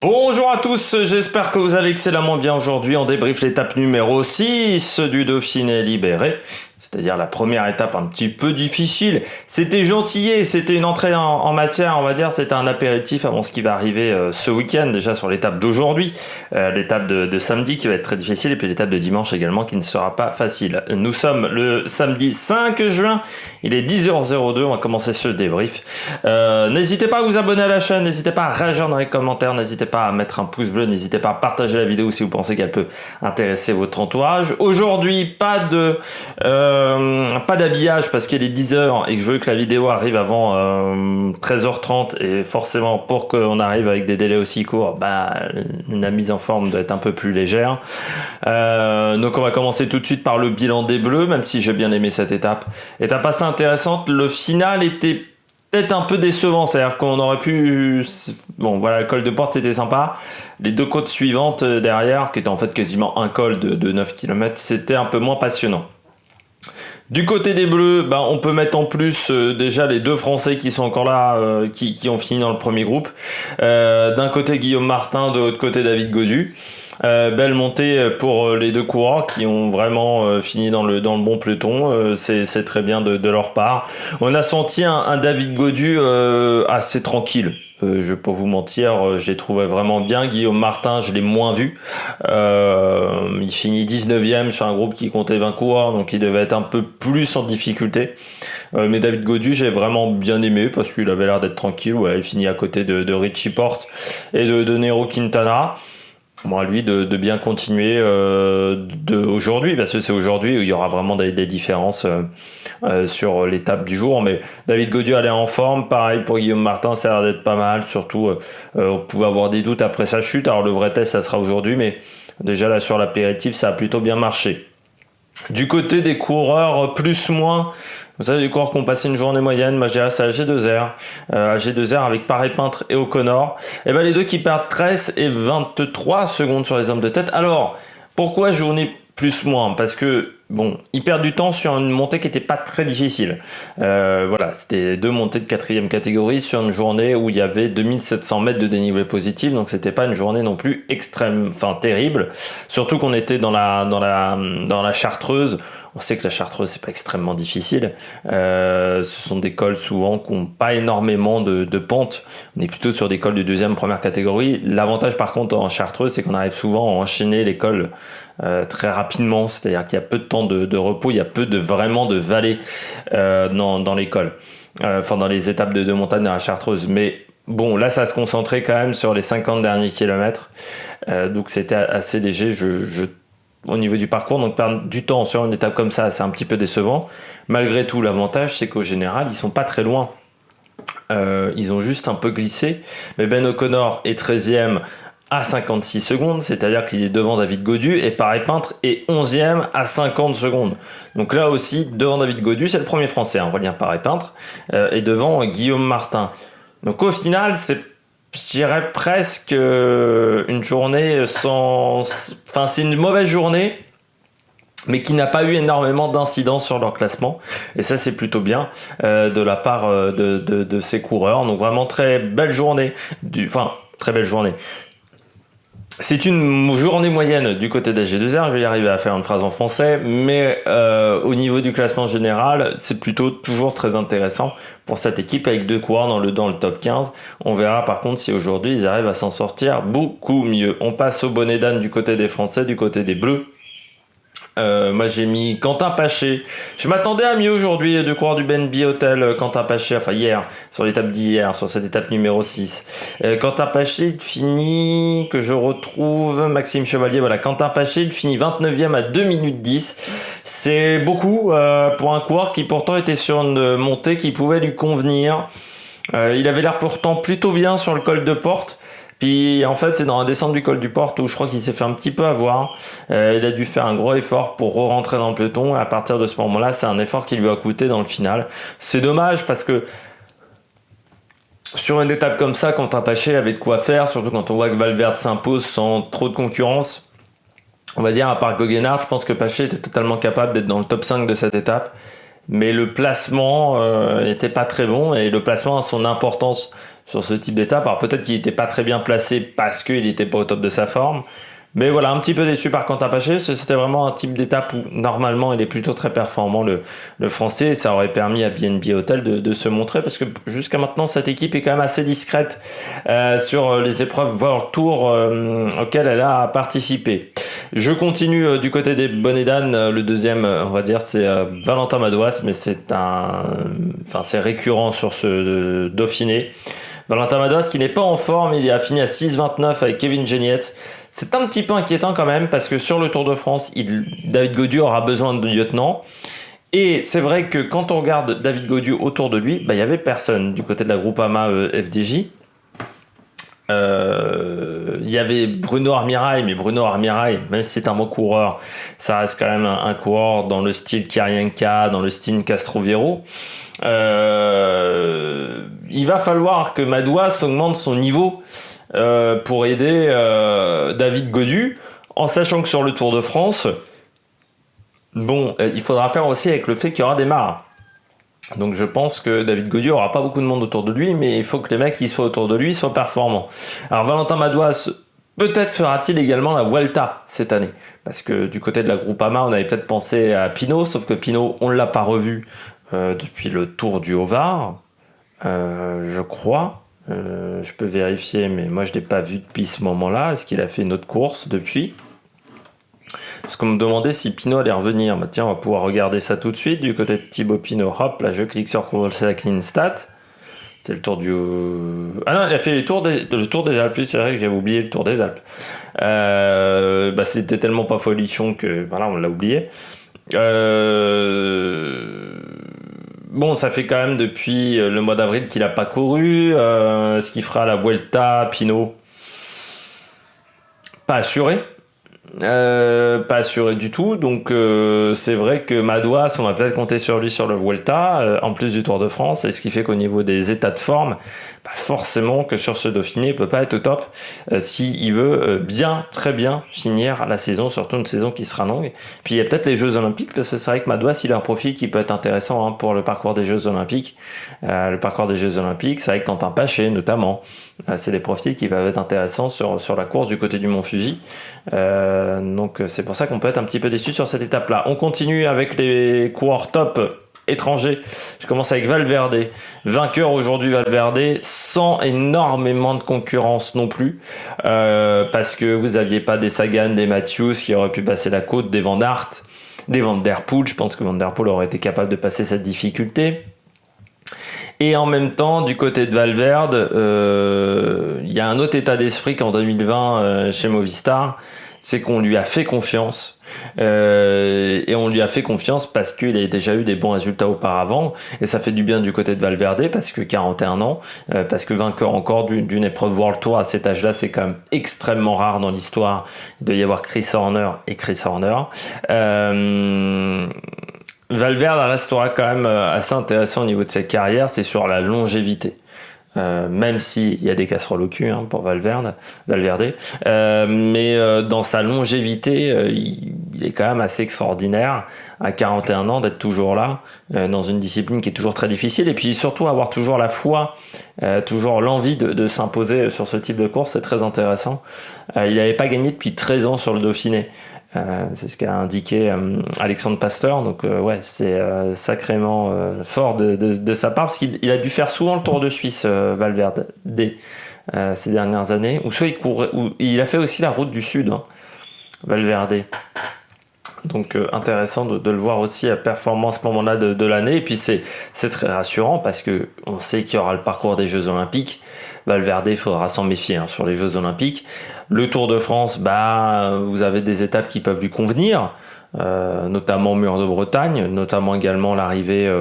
Bonjour à tous, j'espère que vous allez excellemment bien aujourd'hui. On débriefe l'étape numéro 6 du Dauphiné libéré, c'est-à-dire la première étape un petit peu difficile. C'était gentillet, c'était une entrée en matière, on va dire, c'était un apéritif avant ce qui va arriver ce week-end, déjà sur l'étape d'aujourd'hui, l'étape de samedi qui va être très difficile, et puis l'étape de dimanche également qui ne sera pas facile. Nous sommes le samedi 5 juin, il est 10h02, on va commencer ce débrief. N'hésitez pas à vous abonner à la chaîne, n'hésitez pas à réagir dans les commentaires, n'hésitez pas à mettre un pouce bleu, n'hésitez pas à partager la vidéo si vous pensez qu'elle peut intéresser votre entourage. Aujourd'hui, pas d'habillage parce qu'il est 10h et que je veux que la vidéo arrive avant 13h30, et forcément pour qu'on arrive avec des délais aussi courts, la mise en forme doit être un peu plus légère. Donc on va commencer tout de suite par le bilan des Bleus, même si j'ai bien aimé cette étape. Étape assez intéressante, le final était peut-être un peu décevant, c'est-à-dire qu'on aurait pu... Bon voilà, le col de Porte c'était sympa, les deux côtes suivantes derrière, qui étaient en fait quasiment un col de 9 km, c'était un peu moins passionnant. Du côté des Bleus, on peut mettre en plus déjà les deux Français qui sont encore là, qui ont fini dans le premier groupe. D'un côté Guillaume Martin, de l'autre côté David Gaudu. Belle montée pour les deux coureurs qui ont vraiment fini dans le bon peloton. C'est très bien de leur part. On a senti un David Gaudu assez tranquille. Je vais pas vous mentir, je l'ai trouvé vraiment bien. Guillaume Martin, je l'ai moins vu. Il finit 19e sur un groupe qui comptait 20 coureurs, donc il devait être un peu plus en difficulté. Mais David Gaudu, j'ai vraiment bien aimé parce qu'il avait l'air d'être tranquille. Ouais, il finit à côté de Richie Porte et de Nairo Quintana. Bon, lui de bien continuer aujourd'hui, parce que c'est aujourd'hui où il y aura vraiment des différences sur l'étape du jour. Mais David Gaudu allait en forme, pareil pour Guillaume Martin, ça a l'air d'être pas mal. Surtout, on pouvait avoir des doutes après sa chute. Alors le vrai test, ça sera aujourd'hui, mais déjà là sur l'apéritif, ça a plutôt bien marché. Du côté des coureurs plus-moins, vous savez, les coureurs qui ont passé une journée moyenne, moi je dirais c'est AG2R. AG2R avec Paré-Peintre et O'Connor. Et les deux qui perdent 13 et 23 secondes sur les hommes de tête. Alors, pourquoi journée plus-moins? Parce que, bon, ils perdent du temps sur une montée qui n'était pas très difficile. Voilà, c'était deux montées de 4e catégorie sur une journée où il y avait 2700 mètres de dénivelé positif, donc c'était pas une journée non plus extrême, enfin terrible. Surtout qu'on était dans la Chartreuse. On sait que la Chartreuse, c'est pas extrêmement difficile. Ce sont des cols souvent qui n'ont pas énormément de pente. On est plutôt sur des cols de 2e, première catégorie. L'avantage par contre en Chartreuse, c'est qu'on arrive souvent à enchaîner les cols très rapidement. C'est-à-dire qu'il y a peu de temps de repos, il y a peu vraiment de vallées dans les cols. Enfin, dans les étapes de montagne dans la Chartreuse. Mais bon, là, ça se concentrait quand même sur les 50 derniers kilomètres. Donc c'était assez léger. Au niveau du parcours, donc perdre du temps sur une étape comme ça, c'est un petit peu décevant. Malgré tout, l'avantage, c'est qu'au général, ils sont pas très loin. Ils ont juste un peu glissé. Mais Ben O'Connor est 13e à 56 secondes, c'est-à-dire qu'il est devant David Gaudu, et Paré-Peintre est 11e à 50 secondes. Donc là aussi, devant David Gaudu, c'est le premier Français, Aurélien Paré-Peintre, et devant Guillaume Martin. Donc au final, je dirais presque une journée sans... Enfin, c'est une mauvaise journée, mais qui n'a pas eu énormément d'incidence sur leur classement. Et ça, c'est plutôt bien de la part de ces coureurs. Donc vraiment très belle journée. Très belle journée. C'est une journée moyenne du côté d'AG2R, je vais y arriver à faire une phrase en français, mais au niveau du classement général, c'est plutôt toujours très intéressant pour cette équipe avec deux coureurs dans le top 15. On verra par contre si aujourd'hui ils arrivent à s'en sortir beaucoup mieux. On passe au bonnet d'âne du côté des Français, du côté des Bleus. Moi j'ai mis Quentin Paché. Je m'attendais à mieux aujourd'hui de coureurs du BNB Hotel. Quentin Paché, enfin hier, sur l'étape d'hier, sur cette étape numéro 6. Quentin Paché, il finit, que je retrouve, Maxime Chevalier, voilà, Quentin Paché, il finit 29e à 2 minutes 10. C'est beaucoup pour un coureur qui pourtant était sur une montée qui pouvait lui convenir. Il avait l'air pourtant plutôt bien sur le col de Porte. Puis en fait c'est dans la descente du col du Porte où je crois qu'il s'est fait un petit peu avoir. Il a dû faire un gros effort pour re-rentrer dans le peloton, et à partir de ce moment-là c'est un effort qui lui a coûté dans le final. C'est dommage parce que sur une étape comme ça, Quentin Paché avait de quoi faire, surtout quand on voit que Valverde s'impose sans trop de concurrence. On va dire à part Goguenard, je pense que Paché était totalement capable d'être dans le top 5 de cette étape. Mais le placement n'était pas très bon, et le placement a son importance sur ce type d'étape. Alors peut-être qu'il n'était pas très bien placé parce qu'il n'était pas au top de sa forme. Mais voilà, un petit peu déçu par Quentin Paché. C'était vraiment un type d'étape où normalement il est plutôt très performant, le français. Et ça aurait permis à BNB Hotel de se montrer parce que jusqu'à maintenant cette équipe est quand même assez discrète sur les épreuves World Tour auxquelles elle a participé. Je continue du côté des bonnets d'âne. Le deuxième, on va dire, c'est Valentin Madouas, mais c'est récurrent sur ce Dauphiné. Valentin Madouas qui n'est pas en forme, il a fini à 6,29 avec Kevin Geniet. C'est un petit peu inquiétant quand même parce que sur le Tour de France, David Gaudu aura besoin de lieutenant. Et c'est vrai que quand on regarde David Gaudu autour de lui, il n'y avait personne du côté de la Groupama FDJ. Il y avait Bruno Armirail, mais Bruno Armirail, même si c'est un bon coureur, ça reste quand même un coureur dans le style Kirienka, dans le style Castroviejo. Il va falloir que Madouas augmente son niveau pour aider David Gaudu, en sachant que sur le Tour de France, il faudra faire aussi avec le fait qu'il y aura des mares. Donc je pense que David Gaudu aura pas beaucoup de monde autour de lui, mais il faut que les mecs qui soient autour de lui soient performants. Alors Valentin Madouas, peut-être fera-t-il également la Vuelta cette année, parce que du côté de la Groupama, on avait peut-être pensé à Pinot, sauf que Pinot, on l'a pas revu depuis le Tour du Haut-Var, je crois. Je peux vérifier, mais moi je l'ai pas vu depuis ce moment-là. Est-ce qu'il a fait une autre course depuis ? Parce qu'on me demandait si Pinot allait revenir. Bah tiens, on va pouvoir regarder ça tout de suite. Du côté de Thibaut Pinot, hop, là je clique sur Control Cycling Stat. C'est le Tour du... Ah non, il a fait le Tour des Alpes. C'est vrai que j'avais oublié le Tour des Alpes. C'était tellement pas folichon que voilà, on l'a oublié. Ça fait quand même depuis le mois d'avril qu'il n'a pas couru. Ce qu'il fera à la Vuelta, Pinot, pas assuré. Pas assuré du tout, donc c'est vrai que Madouas, on va peut-être compter sur lui sur le Vuelta en plus du Tour de France, et ce qui fait qu'au niveau des états de forme, forcément que sur ce Dauphiné il peut pas être au top s'il veut très bien finir la saison, surtout une saison qui sera longue. Puis il y a peut-être les Jeux Olympiques, parce que c'est vrai que Madouas il a un profil qui peut être intéressant pour le parcours des Jeux Olympiques. Le parcours des Jeux Olympiques, c'est vrai que Quentin Paché notamment, c'est des profils qui peuvent être intéressants sur la course du côté du Mont Fuji. Donc c'est pour ça qu'on peut être un petit peu déçu sur cette étape-là. On continue avec les coureurs top étrangers. Je commence avec Valverde. Vainqueur aujourd'hui Valverde, sans énormément de concurrence non plus, parce que vous n'aviez pas des Sagan, des Matthews qui auraient pu passer la côte, des Van Aert, des Van Der Poel. Je pense que Van Der Poel aurait été capable de passer cette difficulté. Et en même temps, du côté de Valverde, il y a un autre état d'esprit qu'en 2020 chez Movistar, c'est qu'on lui a fait confiance. Et on lui a fait confiance parce qu'il a déjà eu des bons résultats auparavant, et ça fait du bien du côté de Valverde parce que 41 ans, parce que vainqueur encore d'une épreuve World Tour à cet âge-là, c'est quand même extrêmement rare dans l'histoire. Il doit y avoir Chris Horner et Chris Horner. Valverde restera quand même assez intéressant au niveau de sa carrière, c'est sur la longévité. Même s'il y a des casseroles au cul pour Valverde, mais dans sa longévité, il est quand même assez extraordinaire à 41 ans d'être toujours là, dans une discipline qui est toujours très difficile, et puis surtout avoir toujours la foi, toujours l'envie de s'imposer sur ce type de course, c'est très intéressant. Il n'avait pas gagné depuis 13 ans sur le Dauphiné. C'est ce qu'a indiqué Alexandre Pasteur, donc c'est sacrément fort de sa part, parce qu'il a dû faire souvent le Tour de Suisse, Valverde, ces dernières années, ou soit il a fait aussi la route du Sud, Valverde. Donc intéressant de le voir aussi à performance à ce moment-là de l'année, et puis c'est très rassurant parce que on sait qu'il y aura le parcours des Jeux Olympiques. Valverde, il faudra s'en méfier sur les Jeux Olympiques. Le Tour de France, vous avez des étapes qui peuvent lui convenir, notamment Mur de Bretagne, notamment également l'arrivée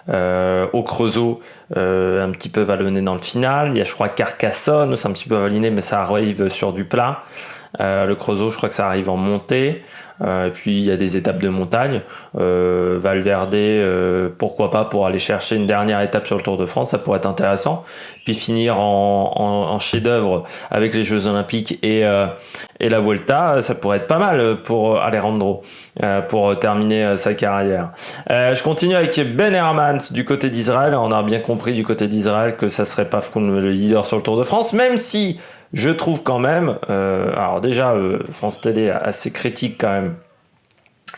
au Creusot, un petit peu vallonné dans le final. Il y a, je crois, Carcassonne, c'est un petit peu vallonné, mais ça arrive sur du plat. Le Creusot, je crois que ça arrive en montée. Et puis il y a des étapes de montagne. Valverde, pourquoi pas pour aller chercher une dernière étape sur le Tour de France, ça pourrait être intéressant. Puis finir en chef-d'œuvre avec les Jeux Olympiques et la Vuelta, ça pourrait être pas mal pour Alejandro pour terminer sa carrière. Je continue avec Ben Hermans du côté d'Israël. On a bien compris du côté d'Israël que ça serait pas Froome le leader sur le Tour de France, même si je trouve quand même, alors déjà France Télé assez critique quand même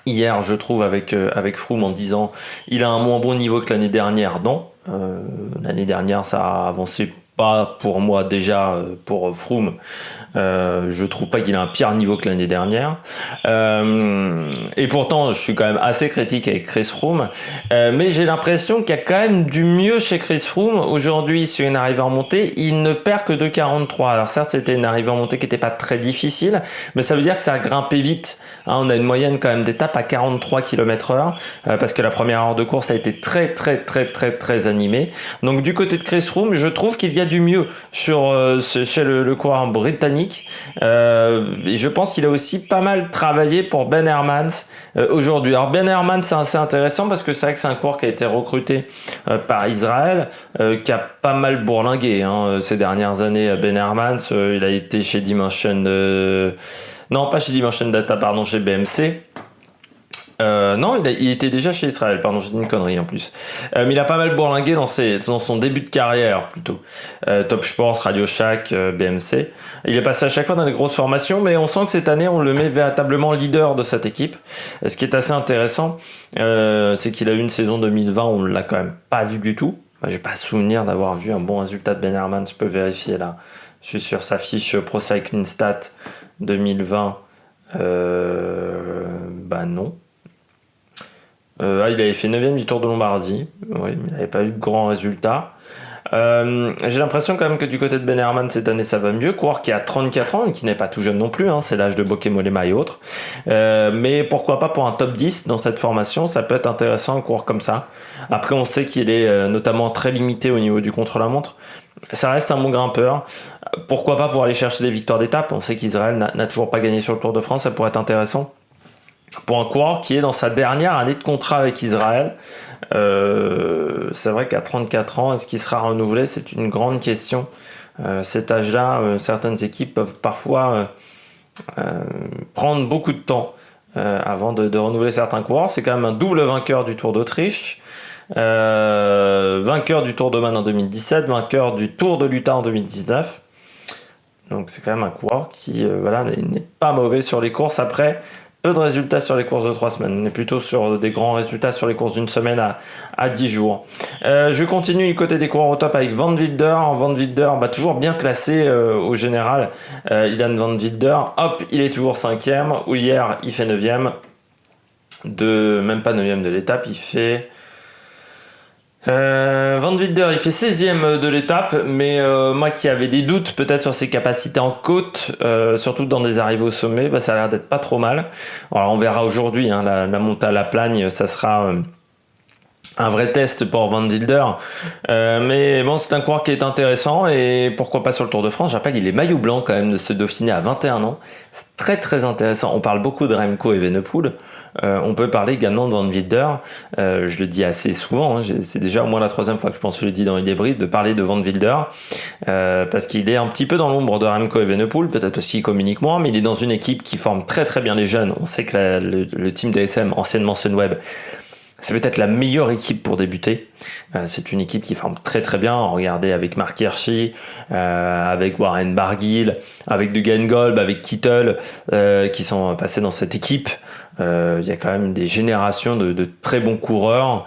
hier, je trouve, avec Froome en disant il a un moins bon niveau que l'année dernière. Non, l'année dernière ça a avancé pas pour moi déjà pour Froome. Je trouve pas qu'il a un pire niveau que l'année dernière. Et pourtant, je suis quand même assez critique avec Chris Froome. Mais j'ai l'impression qu'il y a quand même du mieux chez Chris Froome. Aujourd'hui, sur une arrivée en montée, il ne perd que 2,43. Alors certes, c'était une arrivée en montée qui n'était pas très difficile, mais ça veut dire que ça a grimpé vite. On a une moyenne quand même d'étape à 43 km/h, parce que la première heure de course a été très très très très très animée. Donc du côté de Chris Froome, je trouve qu'il y a du mieux chez le coureur britannique. Et je pense qu'il a aussi pas mal travaillé pour Ben Hermans aujourd'hui. Alors Ben Hermans, c'est assez intéressant parce que c'est vrai que c'est un coureur qui a été recruté par Israël, qui a pas mal bourlingué ces dernières années. Ben Hermans, il a été chez Dimension non, pas chez Dimension Data, pardon, chez BMC. Non, il était déjà chez Israël, pardon, j'ai dit une connerie en plus. Mais il a pas mal bourlingué dans son début de carrière, plutôt. Top Sport, Radio Shack, BMC. Il est passé à chaque fois dans des grosses formations, mais on sent que cette année, on le met véritablement leader de cette équipe. Ce qui est assez intéressant, c'est qu'il a eu une saison 2020 où on l'a quand même pas vu du tout. J'ai pas souvenir d'avoir vu un bon résultat de Ben Hermans, je peux vérifier là. Je suis sur sa fiche Pro Cycling Stat 2020. Bah non. Il avait fait 9ème du Tour de Lombardie. Oui, mais il n'avait pas eu de grands résultats. J'ai l'impression quand même que du côté de Ben Hermans cette année ça va mieux. Coureur qui a 34 ans et qui n'est pas tout jeune non plus, c'est l'âge de Bokeh Mollema et autres. Mais pourquoi pas pour un top 10 dans cette formation, ça peut être intéressant un coureur comme ça. Après on sait qu'il est notamment très limité au niveau du contre-la-montre. Ça reste un bon grimpeur. Pourquoi pas pour aller chercher des victoires d'étape. On sait qu'Israël n'a toujours pas gagné sur le Tour de France, ça pourrait être intéressant. Pour un coureur qui est dans sa dernière année de contrat avec Israël, c'est vrai qu'à 34 ans, est-ce qu'il sera renouvelé ? C'est une grande question. Cet âge-là, certaines équipes peuvent parfois prendre beaucoup de temps avant de renouveler certains coureurs. C'est quand même un double vainqueur du Tour d'Autriche, vainqueur du Tour d'Oman en 2017, vainqueur du Tour de l'Utah en 2019. Donc c'est quand même un coureur qui n'est pas mauvais sur les courses. Après, peu de résultats sur les courses de 3 semaines. On est plutôt sur des grands résultats sur les courses d'une semaine à 10 jours. Je continue du côté des coureurs au top avec Van Wilder. Van Wilder, toujours bien classé au général. Ilan Van Wilder, hop, il est toujours 5ème. Ou hier, il fait 9ème. Même pas 9ème de l'étape, il fait... Van Wilder il fait 16ème de l'étape, mais moi qui avais des doutes peut-être sur ses capacités en côte, surtout dans des arrivées au sommet, ça a l'air d'être pas trop mal. Alors on verra aujourd'hui, la montée à la Plagne, ça sera un vrai test pour Van Wilder, mais bon, c'est un coureur qui est intéressant et pourquoi pas sur le Tour de France. Je rappelle, il est maillot blanc quand même de ce Dauphiné à 21 ans, c'est très très intéressant. On parle beaucoup de Remco Evenepoel. On peut parler également de Van Wilder, je le dis assez souvent, c'est déjà au moins la 3e fois que je pense que je le dis dans les débris, de parler de Van Wilder, parce qu'il est un petit peu dans l'ombre de Remco Evenepoel, peut-être parce qu'il communique moins, mais il est dans une équipe qui forme très très bien les jeunes. On sait que le team DSM, anciennement Sunweb, c'est peut-être la meilleure équipe pour débuter. C'est une équipe qui forme très très bien. Regardez avec Mark Hirschi, avec Warren Barguil, avec Dugan Golb, avec Kittel, qui sont passés dans cette équipe. Il y a quand même des générations de très bons coureurs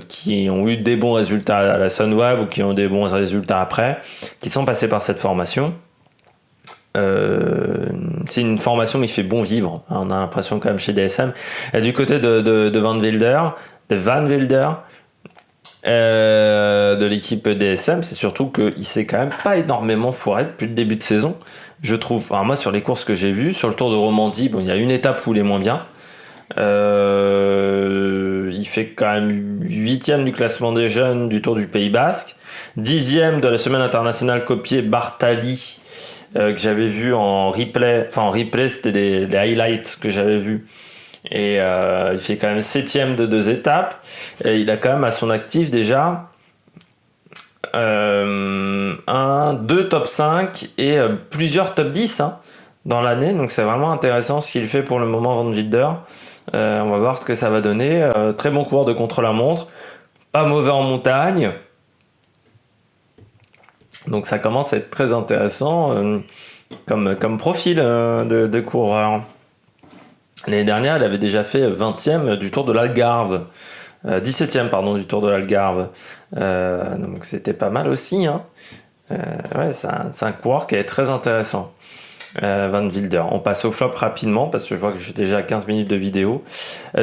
qui ont eu des bons résultats à la Sunweb ou qui ont des bons résultats après, qui sont passés par cette formation. C'est une formation qui fait bon vivre, on a l'impression quand même chez DSM. Et du côté de Van Wilder, de l'équipe DSM, c'est surtout qu'il s'est quand même pas énormément foiré depuis le début de saison, je trouve. Enfin, moi sur les courses que j'ai vues, sur le Tour de Romandie, il y a une étape où il est moins bien. Il fait quand même 8ème du classement des jeunes du Tour du Pays Basque, 10ème de la semaine internationale copiée Bartali que j'avais vu en replay. Enfin, en replay, c'était les highlights que j'avais vus. Et il fait quand même 7ème de 2 étapes. Et il a quand même à son actif déjà 2 top 5 et plusieurs top 10 dans l'année. Donc c'est vraiment intéressant ce qu'il fait pour le moment, Van Wilder. On va voir ce que ça va donner. Très bon coureur de contre-la-montre. Pas mauvais en montagne. Donc ça commence à être très intéressant comme profil de coureur. L'année dernière, il avait déjà fait 20e du Tour de l'Algarve. 17e, pardon, du Tour de l'Algarve. Donc c'était pas mal aussi. Ouais, c'est un coureur qui est très intéressant. Van Wilder. On passe au flop rapidement parce que je vois que j'ai déjà 15 minutes de vidéo.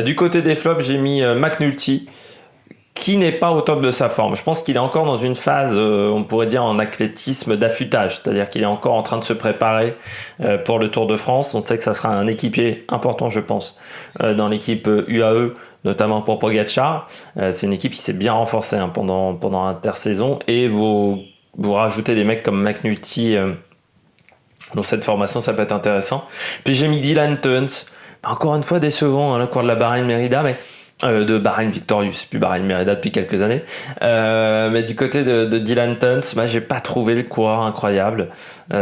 Du côté des flops, j'ai mis McNulty, qui n'est pas au top de sa forme. Je pense qu'il est encore dans une phase, on pourrait dire en athlétisme d'affûtage, c'est-à-dire qu'il est encore en train de se préparer pour le Tour de France. On sait que ça sera un équipier important, je pense, dans l'équipe UAE, notamment pour Pogacar. C'est une équipe qui s'est bien renforcée pendant l'intersaison, et vous rajoutez des mecs comme McNulty dans cette formation, ça peut être intéressant. Puis j'ai mis Dylan Teuns, encore une fois décevant, le cours de la Bahreïn-Merida, mais de Bahreïn Victorious, c'est plus Bahreïn Merida depuis quelques années. Mais du côté de Dylan Teuns, j'ai pas trouvé le coureur incroyable.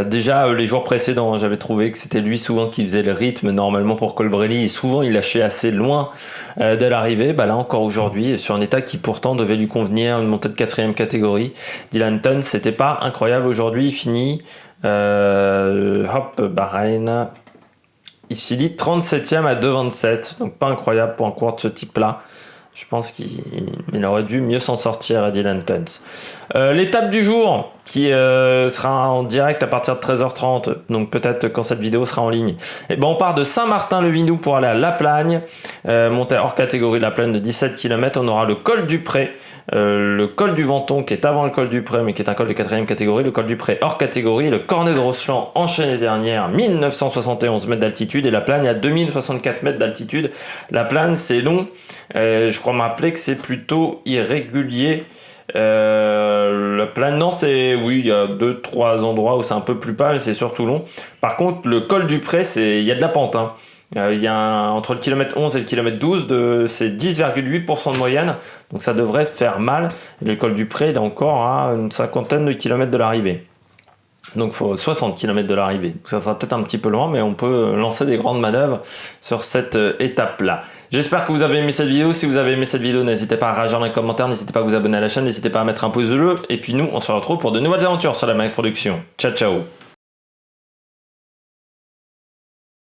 Déjà, les jours précédents, j'avais trouvé que c'était lui souvent qui faisait le rythme normalement pour Colbrelli, et souvent il lâchait assez loin de l'arrivée. Là encore aujourd'hui, sur un état qui pourtant devait lui convenir, une montée de 4e catégorie, Dylan Teuns, c'était pas incroyable aujourd'hui. Il finit Bahreïn. Il finit 37e à 2,27, donc pas incroyable pour un coureur de ce type-là. Je pense qu'il aurait dû mieux s'en sortir à Dylan Teuns. L'étape du jour, qui sera en direct à partir de 13h30, donc peut-être quand cette vidéo sera en ligne. On part de Saint-Martin-le-Vinou pour aller à La Plagne, montée hors catégorie de La Plagne de 17 km. On aura le col du Pré, le col du Venton qui est avant le col du Pré, mais qui est un col de 4e catégorie, le col du Pré hors catégorie, le Cornet de Rosseland enchaîné dernière, 1971 mètres d'altitude, et La Plagne à 2064 mètres d'altitude. La Plagne, c'est long, je crois me rappeler que c'est plutôt irrégulier. La Plagne, non, oui, il y a 2-3 endroits où c'est un peu plus plat, mais c'est surtout long. Par contre, le col du Pré, il y a de la pente, il y a entre le kilomètre 11 et le kilomètre 12, c'est 10,8% de moyenne, donc ça devrait faire mal. Et le col du Pré, il est encore à une 50aine de kilomètres de l'arrivée. Donc il faut 60 km de l'arrivée. Ça sera peut-être un petit peu loin, mais on peut lancer des grandes manœuvres sur cette étape-là. J'espère que vous avez aimé cette vidéo. Si vous avez aimé cette vidéo, n'hésitez pas à réagir dans les commentaires, n'hésitez pas à vous abonner à la chaîne, n'hésitez pas à mettre un pouce bleu. Et puis nous, on se retrouve pour de nouvelles aventures sur la Mac Production. Ciao, ciao.